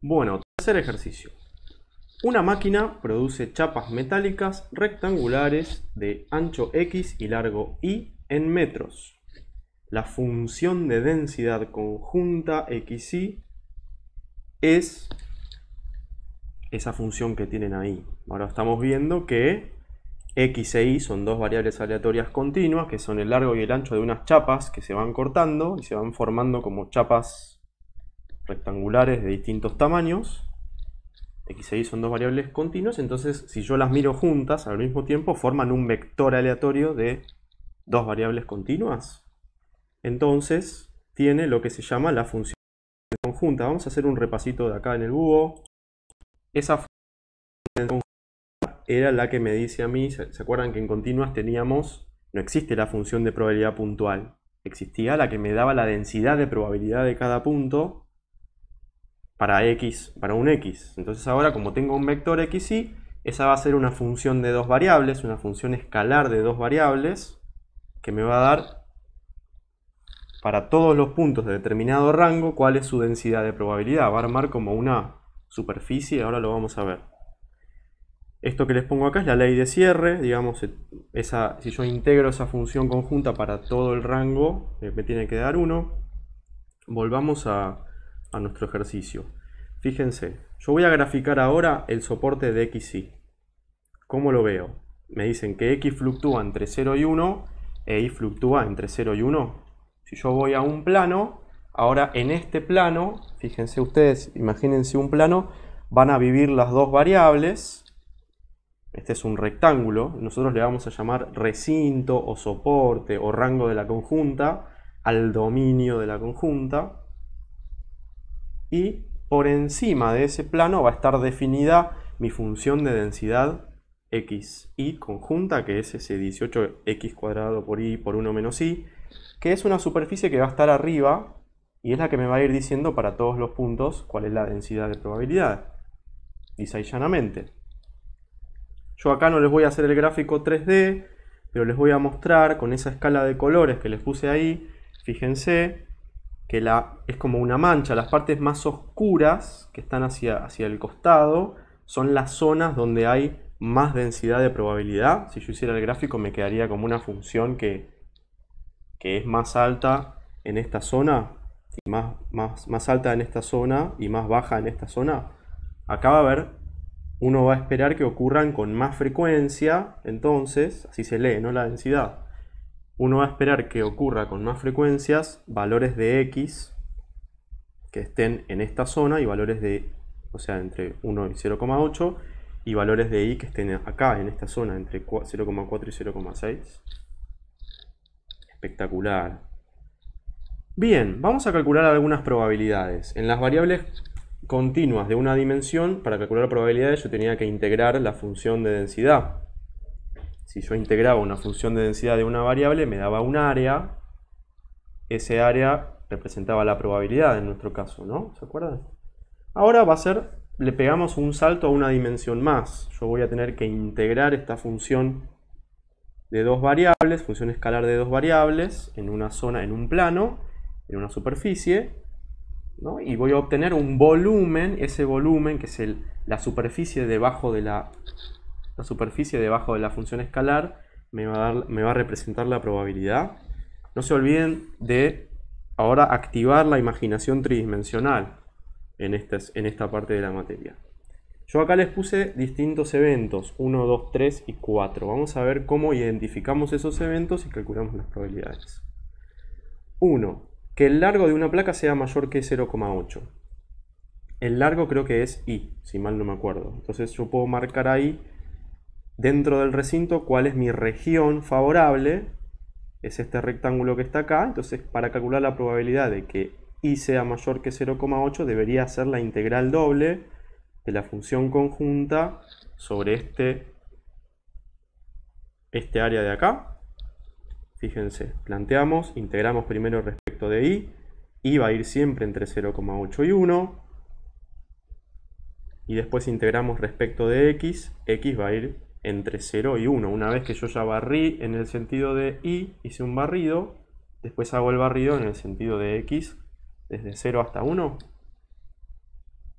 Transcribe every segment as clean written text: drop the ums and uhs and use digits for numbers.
Bueno, tercer ejercicio. Una máquina produce chapas metálicas rectangulares de ancho X y largo Y en metros. La función de densidad conjunta XY es esa función que tienen ahí. Ahora estamos viendo que X e Y son dos variables aleatorias continuas, que son el largo y el ancho de unas chapas que se van cortando y se van formando como chapas rectangulares de distintos tamaños. X e Y son dos variables continuas, entonces si yo las miro juntas al mismo tiempo forman un vector aleatorio de dos variables continuas. Entonces tiene lo que se llama la función conjunta. Vamos a hacer un repasito de acá en el búho. Esa función conjunta era la que me dice a mí, ¿se acuerdan que en continuas teníamos, no existe la función de probabilidad puntual? Existía la que me daba la densidad de probabilidad de cada punto para X, para un X. Entonces ahora, como tengo un vector XY, esa va a ser una función de dos variables, una función escalar de dos variables, que me va a dar para todos los puntos de determinado rango cuál es su densidad de probabilidad. Va a armar como una superficie, ahora lo vamos a ver. Esto que les pongo acá es la ley de cierre, digamos, si yo integro esa función conjunta para todo el rango, me tiene que dar 1. Volvamos a nuestro ejercicio. Fíjense, yo voy a graficar ahora el soporte de XY. ¿Cómo lo veo? Me dicen que X fluctúa entre 0 y 1 e Y fluctúa entre 0 y 1. Si yo voy a un plano, ahora en este plano, fíjense ustedes, imagínense un plano, van a vivir las dos variables. Este es un rectángulo, nosotros le vamos a llamar recinto o soporte o rango de la conjunta al dominio de la conjunta. Y por encima de ese plano va a estar definida mi función de densidad XY conjunta, que es ese 18x cuadrado por Y por 1 menos Y, que es una superficie que va a estar arriba y es la que me va a ir diciendo para todos los puntos cuál es la densidad de probabilidad. Dice ahí llanamente. Yo acá no les voy a hacer el gráfico 3D, pero les voy a mostrar con esa escala de colores que les puse ahí. Fíjense que es como una mancha. Las partes más oscuras que están hacia el costado son las zonas donde hay más densidad de probabilidad. Si yo hiciera el gráfico me quedaría como una función que es más alta en esta zona y más alta en esta zona y más baja en esta zona. Acá va a haber, uno va a esperar que ocurran con más frecuencia, entonces, así se lee, ¿no? La densidad. Uno va a esperar que ocurra con más frecuencias valores de X que estén en esta zona y valores de, o sea, entre 1 y 0,8 y valores de Y que estén acá en esta zona entre 0,4 y 0,6. Espectacular. Bien, vamos a calcular algunas probabilidades. En las variables continuas de una dimensión, para calcular probabilidades yo tenía que integrar la función de densidad. Si yo integraba una función de densidad de una variable, me daba un área. Ese área representaba la probabilidad en nuestro caso, ¿no? ¿Se acuerdan? Ahora va a ser, le pegamos un salto a una dimensión más. Yo voy a tener que integrar esta función de dos variables, función escalar de dos variables, en una zona, en un plano, en una superficie, ¿no? Y voy a obtener un volumen, ese volumen que es la superficie debajo de la función escalar, me va a representar la probabilidad. No se olviden de ahora activar la imaginación tridimensional en esta parte de la materia. Yo acá les puse distintos eventos, 1, 2, 3 y 4. Vamos a ver cómo identificamos esos eventos y calculamos las probabilidades. 1. Que el largo de una placa sea mayor que 0,8. El largo creo que es Y, si mal no me acuerdo. Entonces yo puedo marcar ahí, dentro del recinto, cuál es mi región favorable. Es este rectángulo que está acá. Entonces, para calcular la probabilidad de que Y sea mayor que 0,8, debería ser la integral doble de la función conjunta sobre este área de acá. Fíjense, planteamos, integramos primero respecto de Y va a ir siempre entre 0,8 y 1. Y después integramos respecto de X va a ir entre 0 y 1. Una vez que yo ya barrí en el sentido de Y, hice un barrido, después hago el barrido en el sentido de X, desde 0 hasta 1.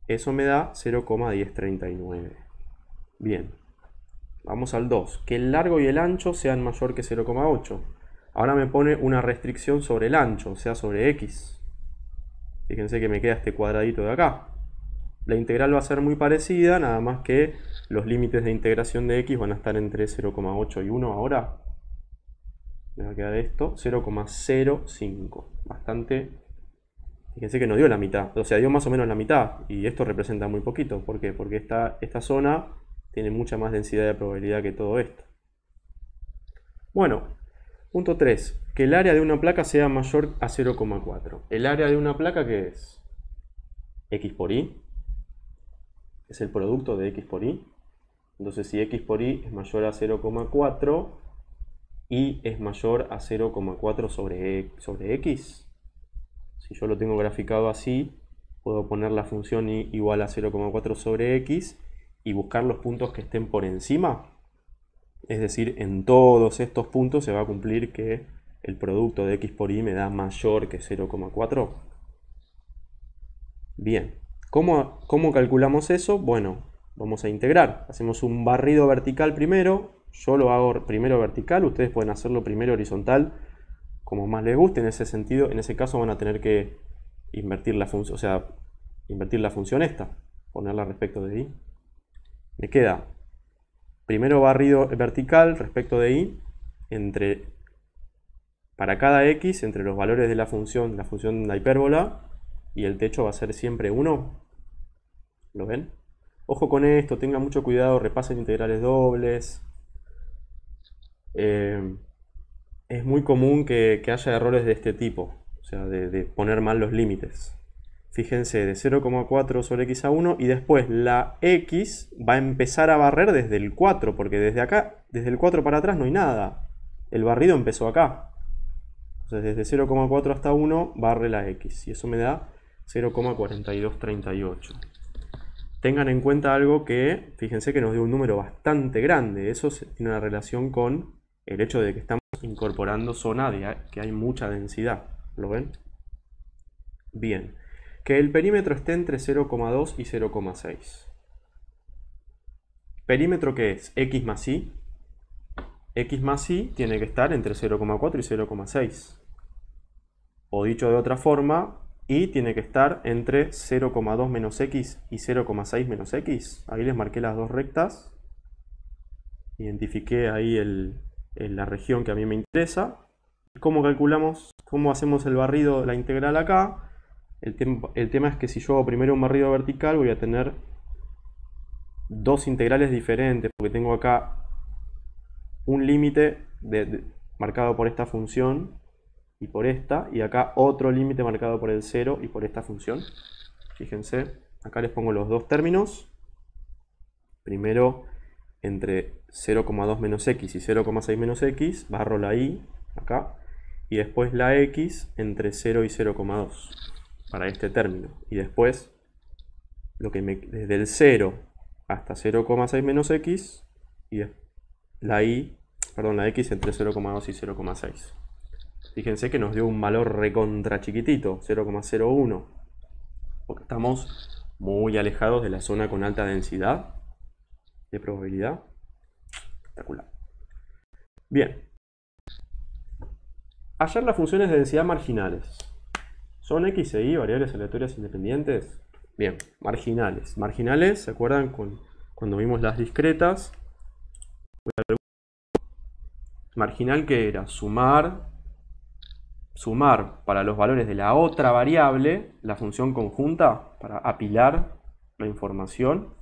Eso me da 0,1039. Bien. Vamos al 2. Que el largo y el ancho sean mayor que 0,8. Ahora me pone una restricción sobre el ancho, o sea, sobre x. Fíjense que me queda este cuadradito de acá. La integral va a ser muy parecida, nada más que los límites de integración de x van a estar entre 0,8 y 1 ahora. Me va a quedar esto, 0,05. Bastante. Fíjense que no dio la mitad, o sea, dio más o menos la mitad. Y esto representa muy poquito. ¿Por qué? Porque esta zona tiene mucha más densidad de probabilidad que todo esto. Bueno, punto 3. Que el área de una placa sea mayor a 0,4. ¿El área de una placa qué es? X por Y. Es el producto de X por Y. Entonces, si X por Y es mayor a 0,4, Y es mayor a 0,4 sobre X. Si yo lo tengo graficado así, puedo poner la función Y igual a 0,4 sobre X y buscar los puntos que estén por encima. Es decir, en todos estos puntos se va a cumplir que el producto de X por Y me da mayor que 0,4. Bien, ¿cómo calculamos eso? Bueno, vamos a integrar. Hacemos un barrido vertical primero. Yo lo hago primero vertical, ustedes pueden hacerlo primero horizontal, como más les guste. En ese sentido, en ese caso van a tener que invertir la función, o sea, invertir la función esta, ponerla respecto de Y. Me queda primero barrido vertical respecto de Y para cada x entre los valores de la función de la hipérbola, y el techo va a ser siempre 1. ¿Lo ven? Ojo con esto, tengan mucho cuidado, repasen integrales dobles. Es muy común que haya errores de este tipo, o sea, de poner mal los límites. Fíjense, de 0,4 sobre x a 1, y después la x va a empezar a barrer desde el 4, porque desde acá, desde el 4 para atrás no hay nada. El barrido empezó acá. Entonces desde 0,4 hasta 1 barre la x, y eso me da 0,4238. Tengan en cuenta algo que, fíjense que nos dio un número bastante grande. Eso tiene una relación con el hecho de que estamos incorporando zona de que hay mucha densidad. ¿Lo ven? Bien. Que el perímetro esté entre 0,2 y 0,6. ¿Perímetro qué es? X más Y. X más Y tiene que estar entre 0,4 y 0,6. O dicho de otra forma, Y tiene que estar entre 0,2 menos X y 0,6 menos X. Ahí les marqué las dos rectas. Identifiqué ahí la región que a mí me interesa. ¿Cómo calculamos? ¿Cómo hacemos el barrido, la integral acá? El tema es que si yo hago primero un barrido vertical, voy a tener dos integrales diferentes, porque tengo acá un límite marcado por esta función y por esta, y acá otro límite marcado por el 0 y por esta función. Fíjense, acá les pongo los dos términos. Primero, entre 0,2 menos x y 0,6 menos x, barro la y acá, y después la x entre 0 y 0,2 para este término. Y después, desde el 0 hasta 0,6 menos x, y la x entre 0,2 y 0,6. Fíjense que nos dio un valor recontra chiquitito, 0,01, porque estamos muy alejados de la zona con alta densidad de probabilidad. Espectacular. Bien. Hallar las funciones de densidad marginales. ¿Son x e y variables aleatorias independientes? Bien, marginales. Marginales, ¿se acuerdan cuando vimos las discretas? Marginal, que era sumar para los valores de la otra variable la función conjunta para apilar la información.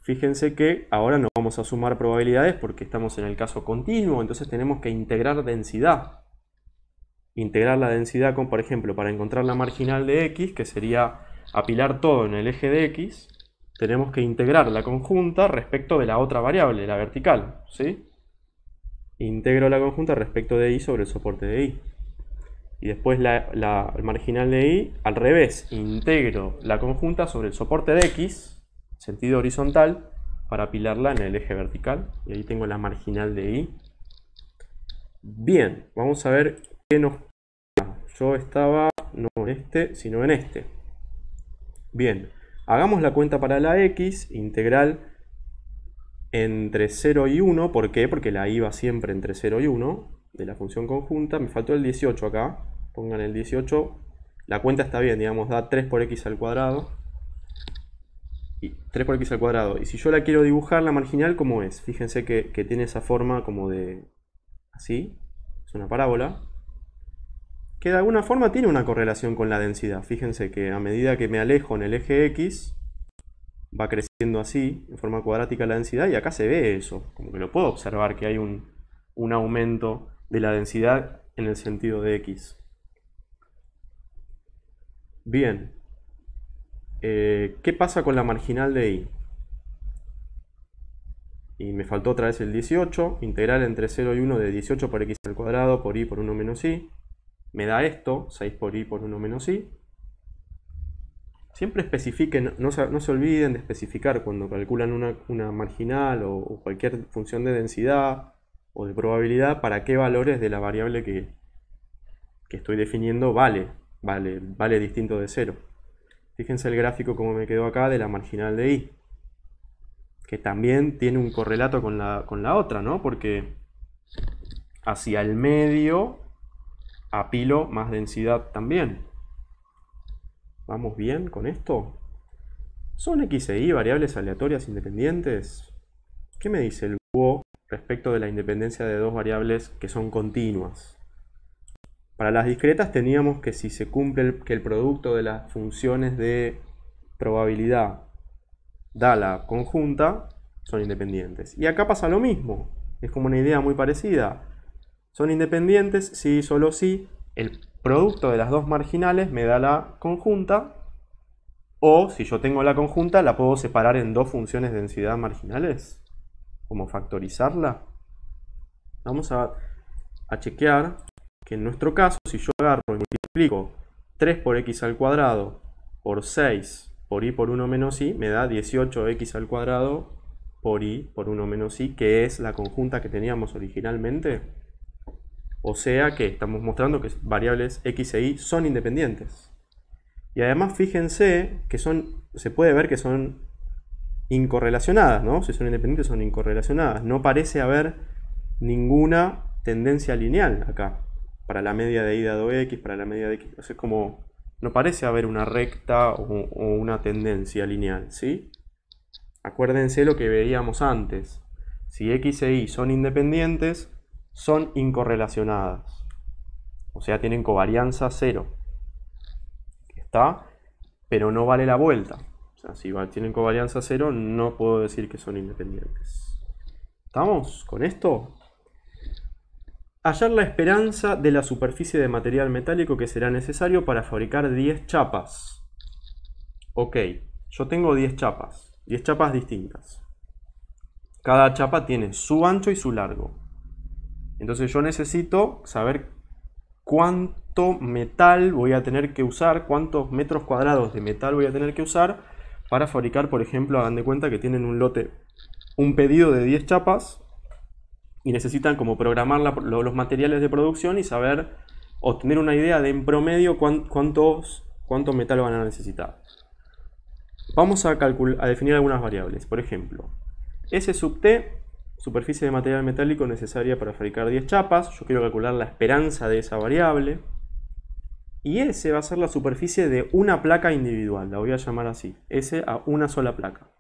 Fíjense que ahora no vamos a sumar probabilidades porque estamos en el caso continuo, entonces tenemos que integrar densidad. Integrar la densidad con, por ejemplo, para encontrar la marginal de x, que sería apilar todo en el eje de x, tenemos que integrar la conjunta respecto de la otra variable, la vertical, ¿sí? Integro la conjunta respecto de y sobre el soporte de y. Y después la marginal de y, al revés, integro la conjunta sobre el soporte de x, sentido horizontal, para apilarla en el eje vertical. Y ahí tengo la marginal de y. Bien, vamos a ver qué nos queda. Yo estaba no en este, sino en este. Bien, Hagamos la cuenta para la x, integral entre 0 y 1. ¿Por qué? Porque la y va siempre entre 0 y 1 de la función conjunta. Me faltó el 18 acá. Pongan el 18. La cuenta está bien, digamos, da 3 por x al cuadrado. Y 3 por x al cuadrado. Y si yo la quiero dibujar, la marginal, ¿cómo es? Fíjense que tiene esa forma como de... así. Es una parábola. Que de alguna forma tiene una correlación con la densidad. Fíjense que a medida que me alejo en el eje x, va creciendo así, en forma cuadrática la densidad, y acá se ve eso. Como que lo puedo observar que hay un aumento de la densidad en el sentido de x. Bien. ¿Qué pasa con la marginal de y? Y me faltó otra vez el 18. Integral entre 0 y 1 de 18 por x al cuadrado por y por 1 menos y. Me da esto, 6 por y por 1 menos y. Siempre especifiquen, no se olviden de especificar cuando calculan una marginal o cualquier función de densidad o de probabilidad para qué valores de la variable que estoy definiendo vale distinto de 0. Fíjense el gráfico como me quedó acá de la marginal de y, que también tiene un correlato con la otra, ¿no? Porque hacia el medio apilo más densidad también. ¿Vamos bien con esto? ¿Son x e y variables aleatorias independientes? ¿Qué me dice el QO respecto de la independencia de dos variables que son continuas? Para las discretas teníamos que si se cumple que el producto de las funciones de probabilidad da la conjunta, son independientes. Y acá pasa lo mismo. Es como una idea muy parecida. Son independientes si y solo si el producto de las dos marginales me da la conjunta, o si yo tengo la conjunta la puedo separar en dos funciones de densidad marginales, como factorizarla. Vamos a chequear que en nuestro caso, si yo agarro y multiplico 3 por x al cuadrado por 6 por y por 1 menos y, me da 18x al cuadrado por y por 1 menos y, que es la conjunta que teníamos originalmente. O sea que estamos mostrando que variables x e y son independientes. Y además fíjense que se puede ver que son incorrelacionadas, ¿no? Si son independientes son incorrelacionadas. No parece haber ninguna tendencia lineal acá. Para la media de y dado x, para la media de x. O sea, como no parece haber una recta o una tendencia lineal, ¿sí? Acuérdense lo que veíamos antes. Si x e y son independientes, son incorrelacionadas. O sea, tienen covarianza 0. ¿Está? Pero no vale la vuelta. O sea, si tienen covarianza 0, no puedo decir que son independientes. ¿Estamos con esto? Hallar la esperanza de la superficie de material metálico que será necesario para fabricar 10 chapas. Ok, yo tengo 10 chapas distintas. Cada chapa tiene su ancho y su largo. Entonces yo necesito saber cuánto metal voy a tener que usar, cuántos metros cuadrados de metal voy a tener que usar para fabricar, por ejemplo, hagan de cuenta que tienen un pedido de 10 chapas y necesitan como programar los materiales de producción y saber, obtener una idea de en promedio cuánto metal van a necesitar. Vamos a definir algunas variables. Por ejemplo, S sub T, superficie de material metálico necesaria para fabricar 10 chapas. Yo quiero calcular la esperanza de esa variable. Y S va a ser la superficie de una placa individual. La voy a llamar así. S a una sola placa.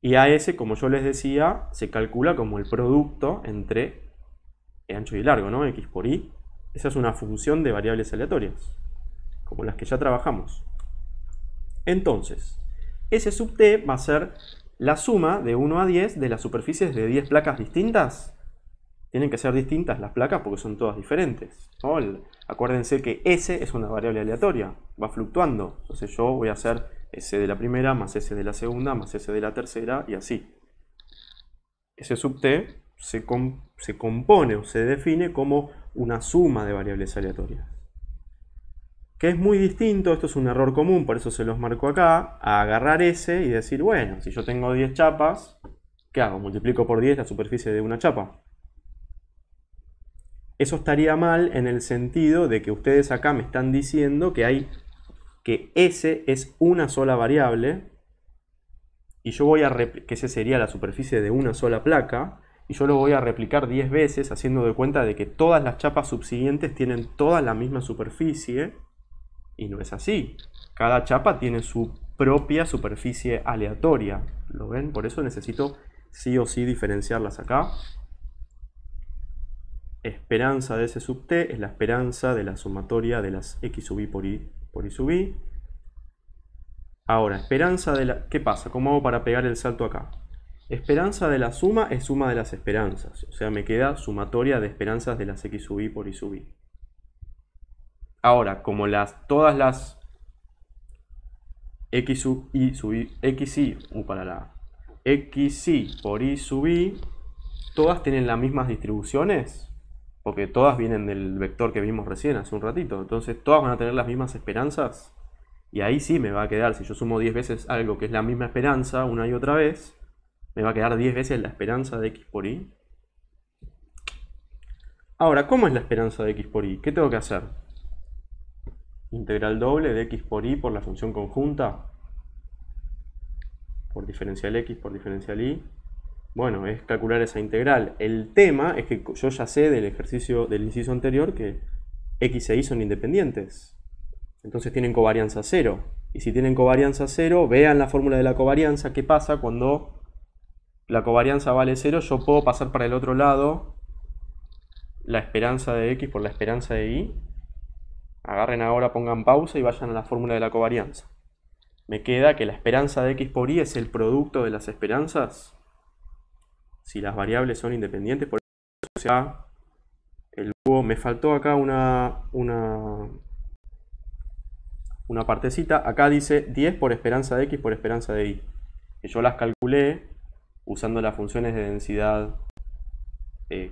Y a S, como yo les decía, se calcula como el producto entre el ancho y largo, ¿no? X por Y. Esa es una función de variables aleatorias, como las que ya trabajamos. Entonces, S sub T va a ser la suma de 1 a 10 de las superficies de 10 placas distintas. Tienen que ser distintas las placas porque son todas diferentes, ¿no? Acuérdense que S es una variable aleatoria, va fluctuando. Entonces yo voy a hacer S de la primera, más S de la segunda, más S de la tercera y así. S sub T se compone o se define como una suma de variables aleatorias. Que es muy distinto, esto es un error común, por eso se los marco acá, a agarrar S y decir, bueno, si yo tengo 10 chapas, ¿qué hago? Multiplico por 10 la superficie de una chapa. Eso estaría mal en el sentido de que ustedes acá me están diciendo que S es una sola variable y yo voy a que esa sería la superficie de una sola placa, y yo lo voy a replicar 10 veces haciendo de cuenta de que todas las chapas subsiguientes tienen toda la misma superficie, y no es así. Cada chapa tiene su propia superficie aleatoria. ¿Lo ven? Por eso necesito sí o sí diferenciarlas acá. Esperanza de S sub t es la esperanza de la sumatoria de las x sub i por i sub i. Ahora, esperanza de la... ¿Qué pasa? ¿Cómo hago para pegar el salto acá? Esperanza de la suma es suma de las esperanzas. O sea, me queda sumatoria de esperanzas de las x sub i por i sub i. Ahora, como todas las x sub i, x i por i sub i, todas tienen las mismas distribuciones, porque todas vienen del vector que vimos recién hace un ratito. Entonces todas van a tener las mismas esperanzas. Y ahí sí me va a quedar, si yo sumo 10 veces algo que es la misma esperanza una y otra vez, me va a quedar 10 veces la esperanza de x por y. Ahora, ¿cómo es la esperanza de x por y? ¿Qué tengo que hacer? Integral doble de x por y por la función conjunta. Por diferencial x por diferencial y. Bueno, es calcular esa integral. El tema es que yo ya sé del ejercicio del inciso anterior que x e y son independientes. Entonces tienen covarianza 0. Y si tienen covarianza 0, vean la fórmula de la covarianza. ¿Qué pasa cuando la covarianza vale 0? Yo puedo pasar para el otro lado la esperanza de x por la esperanza de y. Agarren ahora, pongan pausa y vayan a la fórmula de la covarianza. Me queda que la esperanza de x por y es el producto de las esperanzas si las variables son independientes. Por eso, me faltó acá una partecita. Acá dice 10 por esperanza de x por esperanza de y. Que yo las calculé usando las funciones de densidad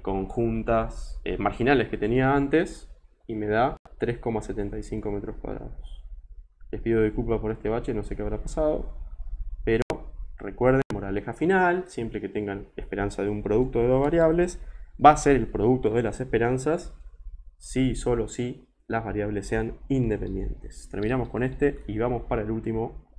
conjuntas marginales que tenía antes. Y me da 3,75 metros cuadrados. Les pido disculpas por este bache, no sé qué habrá pasado. Pero recuerden, moraleja final, siempre que tengan esperanza de un producto de dos variables, va a ser el producto de las esperanzas si y solo si las variables sean independientes. Terminamos con este y vamos para el último